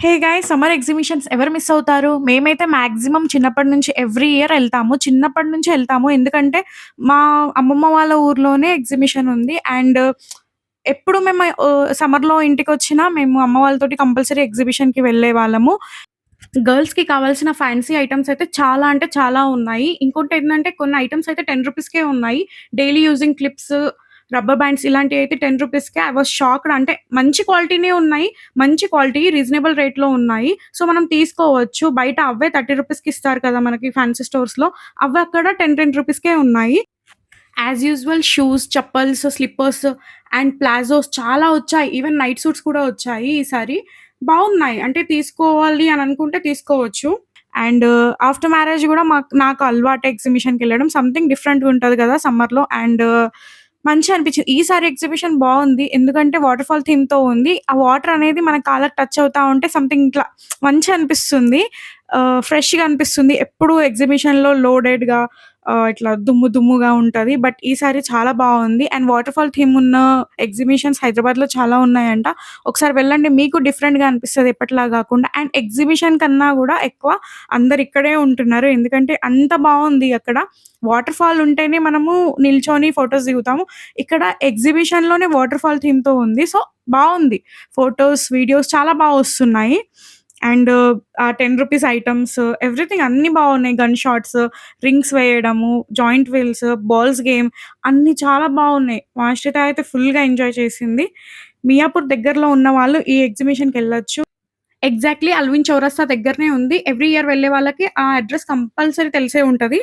Hey guys! Summer exhibitions ఎవరు miss అవుతారు? మేమైతే మాక్సిమం చిన్నప్పటి నుంచి ఎవ్రీ ఇయర్ ఎళ్తాము. చిన్నప్పటి నుంచి ఎళ్తాము. ఎందుకంటే, మా అమ్మమ్మ వాళ్ళ ఊర్లోనే ఎగ్జిబిషన్ ఉంది. అండ్ ఎప్పుడు మేము సమ్మర్‌లో ఇంటికొచ్చినా మేము అమ్మ వాళ్ళతోటి కంపల్సరీ ఎగ్జిబిషన్‌కి వెళ్ళేవాళ్ళము. గర్ల్స్‌కి కావాల్సిన ఫ్యాన్సీ ఐటెమ్స్ అయితే చాలా అంటే చాలా ఉన్నాయి. ఇంకోటేంటంటే కొన్ని ఐటెమ్స్ అయితే రూ. 10కే ఉన్నాయి. Daily using clips, rubber bands ఇలాంటివయితే రూ. 10కే ఐ వాస్ షాక్డ్. అంటే మంచి క్వాలిటీనే ఉన్నాయి. మంచి క్వాలిటీ రీజనబుల్ రేట్‌లో ఉన్నాయి. సో, మనం తీసుకోవచ్చు. బయట అవే రూ. 30కి ఇస్తారు కదా! మనకి ఫ్యాన్సీ స్టోర్స్‌లో. అవి అక్కడ 10 రూపీస్‌కే ఉన్నాయి. As usual shoes, chappals, slippers and palazzos చాలా వచ్చాయి. ఈవెన్ నైట్ సూట్స్ కూడా వచ్చాయి ఈసారి. బావున్నాయి. అంటే తీసుకోవాలి అని అనుకుంటే తీసుకోవచ్చు. అండ్ ఆఫ్టర్ మ్యారేజ్ గూడా నాకు అలవాటే ఎగ్జిబిషన్‌కెళ్ళడం. సంథింగ్ డిఫరెంట్‌గా ఉంటది గదా! సమ్మర్‌లో అండ్ మంచిగా అనిపించింది. ఈసారి ఎగ్జిబిషన్ బావుంది. ఎందుకంటే వాటర్ ఫాల్ థీమ్‌తో ఉంది. ఆ వాటర్ అనేది మన కాళ్ళకి టచ్ అవుతా ఉంటే సంథింగ్ ఇట్లా మంచిగా అనిపిస్తుంది. ఫ్రెష్‌గా అనిపిస్తుంది. ఎప్పుడు ఎగ్జిబిషన్‌లో లోడెడ్‌గా ఇట్లా దుమ్ము దుమ్ముగా ఉంటది. బట్ ఈసారి చాలా బావుంది. అండ్ వాటర్ ఫాల్ థీమ్ ఉన్న ఎగ్జిబిషన్స్ హైదరాబాద్‌లో చాలా ఉన్నాయంట. ఒకసారి వెళ్ళండి. మీకు డిఫరెంట్‌గా అనిపిస్తది ఎప్పటిలా గాకుండా. అండ్ ఎగ్జిబిషన్ కన్నా గూడా ఎక్కువ అందరు ఇక్కడే ఉంటున్నారు. ఎందుకంటే అంత బావుంది అక్కడ. వాటర్ ఫాల్ ఉంటేనే మనము నిల్చొని ఫోటోస్ దిగుతాము. ఇక్కడ ఎగ్జిబిషన్‌లోనే వాటర్ ఫాల్ థీమ్‌తో ఉంది. సో, బావుంది. ఫోటోస్, వీడియోస్ చాలా బా వస్తున్నాయి. అండ్ ఆ రూ. 10 ఐటెమ్స్ ఎవ్రీథింగ్ అన్నీ బావున్నాయి. గన్ షాట్స్, రింగ్స్ వేయడము, జాయింట్ వీల్స్, బాల్స్ గేమ్ అన్నీ చాలా బావున్నాయి. మా అశ్రిత అయితే ఫుల్‌గా ఎంజాయ్ చేసింది. మియాపూర్ దగ్గరలో ఉన్న వాళ్ళు ఈ ఎగ్జిబిషన్‌కెళ్ళొచ్చు. ఎగ్జాక్ట్‌లీ అల్విన్ చౌరస్తా దగ్గరనే ఉంది. ఎవ్రీ ఇయర్ వెళ్ళే వాళ్ళకి ఆ అడ్రెస్ కంపల్సరీ తెలిసే ఉంటది.